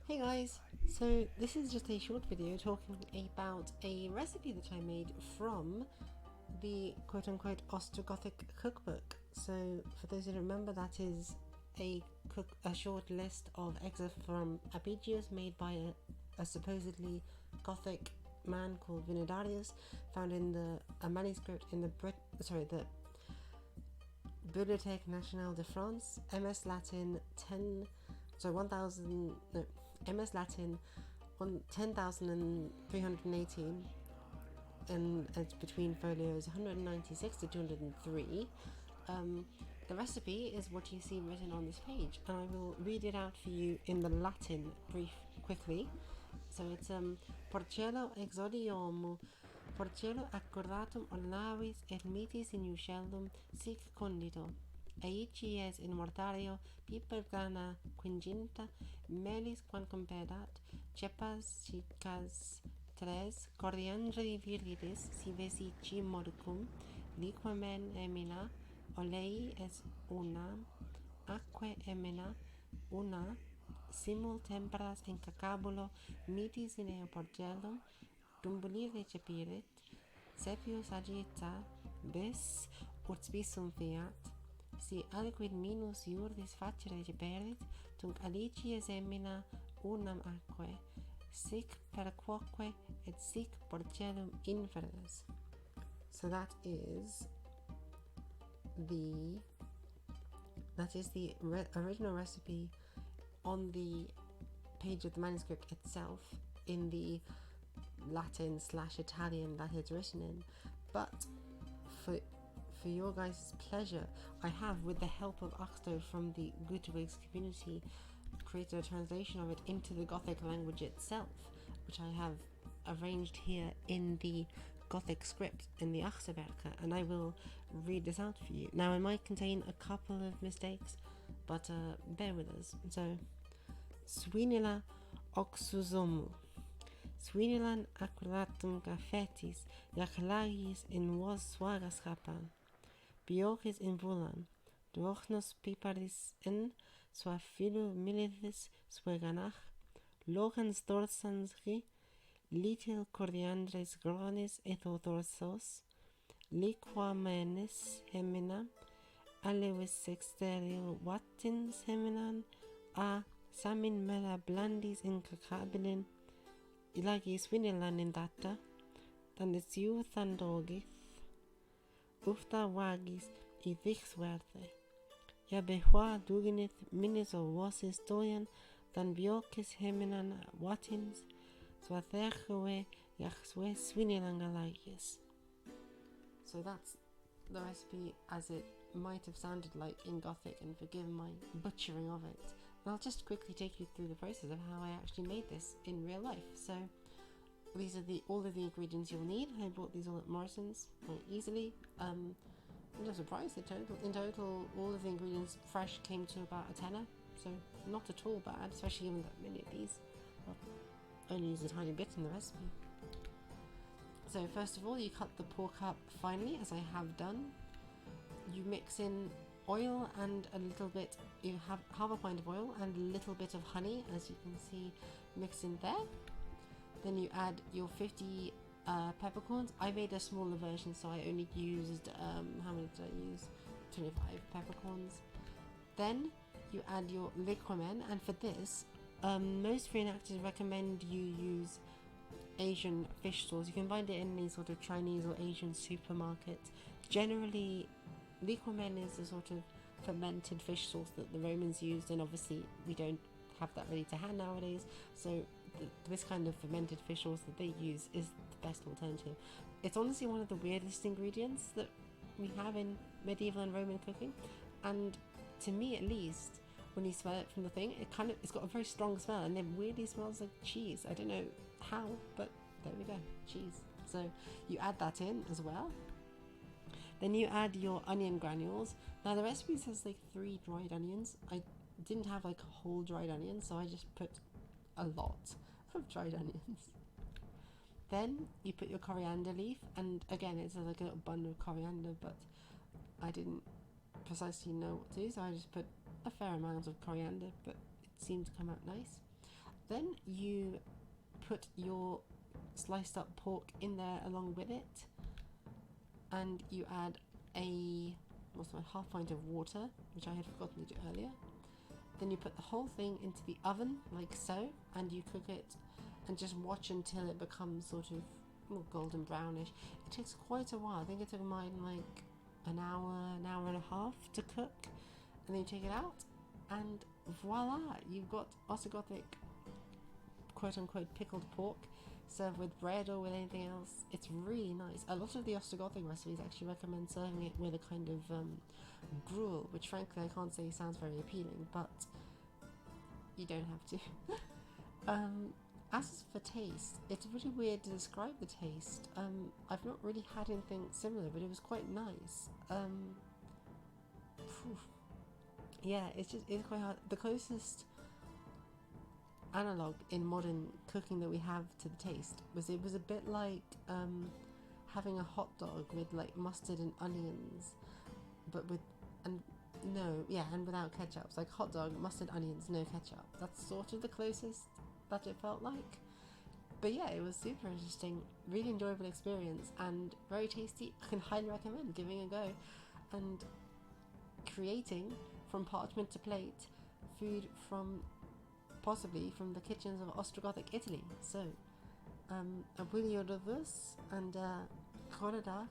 Hey guys, so this is just a short video talking about a recipe that I made from the quote-unquote Ostrogothic Cookbook. So for those who don't remember, that is a short list of excerpts from arpeggios made by a supposedly Gothic man called Vinodarius, found in a manuscript in the Bibliothèque Nationale de France, MS Latin 1000 no MS Latin on 10,318, and it's between folios 196 to 203. The recipe is what you see written on this page, and I will read it out for you in the Latin quickly. So it's Porcello exodiomu, Porcello accordatum olavis et mitis in ucellum sic condito. Aicies in mortario pipergana quinginta melis quancum pedat cepas cicas tres coriandri viridis si vesici modicum liquamen emina olei es una aquae emina una simul temperas in cacabulo mitis in eo porcellum dumbulire cepirit sepius agita bis ut spisum fiat si aliquid minus iurdis facere reperit, tunc alicies emina unam aquae, sic per quoque et sic porcellum inferens. So that is the original recipe on the page of the manuscript itself in the Latin/Italian that it's written in, but for your guys' pleasure, I have, with the help of Axto from the Gothic community, created a translation of it into the Gothic language itself, which I have arranged here in the Gothic script in the Achterwerke, and I will read this out for you. Now, it might contain a couple of mistakes, but bear with us. So, Swinilla oxusomu. Swinilan aculatum gafetis, jaclagis in vos suagas rapan. Biochis in vulan, duochnos piparis in, sua filu milithis sueganach, logans dorsans ri, litil cordiandres gronis ethodorsos, liquamenis hemina, alevis exterior wattins heminan, a samin mela blandis in cacabilin, ilagis vinilan in data, dandis iu thandogith, ufta vagis I vix verde. Ja behua duginith minis o vosis doian, dan biocis heminan watins, swathechoe jachswe swinilangalagis. So that's the recipe as it might have sounded like in Gothic, and forgive my butchering of it. And I'll just quickly take you through the process of how I actually made this in real life. So these are all of the ingredients you'll need. I bought these all at Morrison's quite easily. No surprise, in total, all of the ingredients fresh came to about a tenner, so not at all bad, especially given that many of these. I'll only use a tiny bit in the recipe. So first of all, you cut the pork up finely, as I have done. You mix in oil and a little bit, you have half a pint of oil and a little bit of honey, as you can see mixed in there. Then you add your 50 peppercorns. I made a smaller version, so I only used, how many did I use? 25 peppercorns. Then you add your liquamen, and for this, most reenactors recommend you use Asian fish sauce. You can find it in any sort of Chinese or Asian supermarket. Generally, liquamen is a sort of fermented fish sauce that the Romans used, and obviously we don't have that ready to hand nowadays, so this kind of fermented fish sauce that they use is the best alternative. It's honestly one of the weirdest ingredients that we have in medieval and Roman cooking, and to me at least, when you smell it from the thing, it's got a very strong smell, and it weirdly smells like cheese. I don't know how, but there we go, cheese. So you add that in as well. Then you add your onion granules. Now the recipe says like 3 dried onions. I didn't have like a whole dried onion, so I just put a lot of dried onions. Then you put your coriander leaf, and again it's like a little bundle of coriander, but I didn't precisely know what to do, so I just put a fair amount of coriander, but it seemed to come out nice. Then you put your sliced up pork in there along with it, and you add half pint of water, which I had forgotten to do earlier. Then you put the whole thing into the oven like so, and you cook it and just watch until it becomes sort of golden brownish. It takes quite a while. I think it took mine like an hour and a half to cook, and then you take it out and voila, you've got Ostrogothic quote unquote pickled pork served with bread or with anything else. It's really nice. A lot of the Ostrogothic recipes actually recommend serving it with a kind of gruel, which frankly I can't say sounds very appealing, but you don't have to. As for taste, it's really weird to describe the taste. I've not really had anything similar, but it was quite nice. Yeah, it's quite hard. The closest analog in modern cooking that we have to the taste was a bit like having a hot dog with like mustard and onions, but and without ketchup. It's like hot dog, mustard, onions, no ketchup. That's sort of the closest that it felt like. But yeah, it was super interesting, really enjoyable experience, and very tasty. I can highly recommend giving a go and creating from parchment to plate food from possibly from the kitchens of Ostrogothic Italy. So, a wilio de vus and Corridor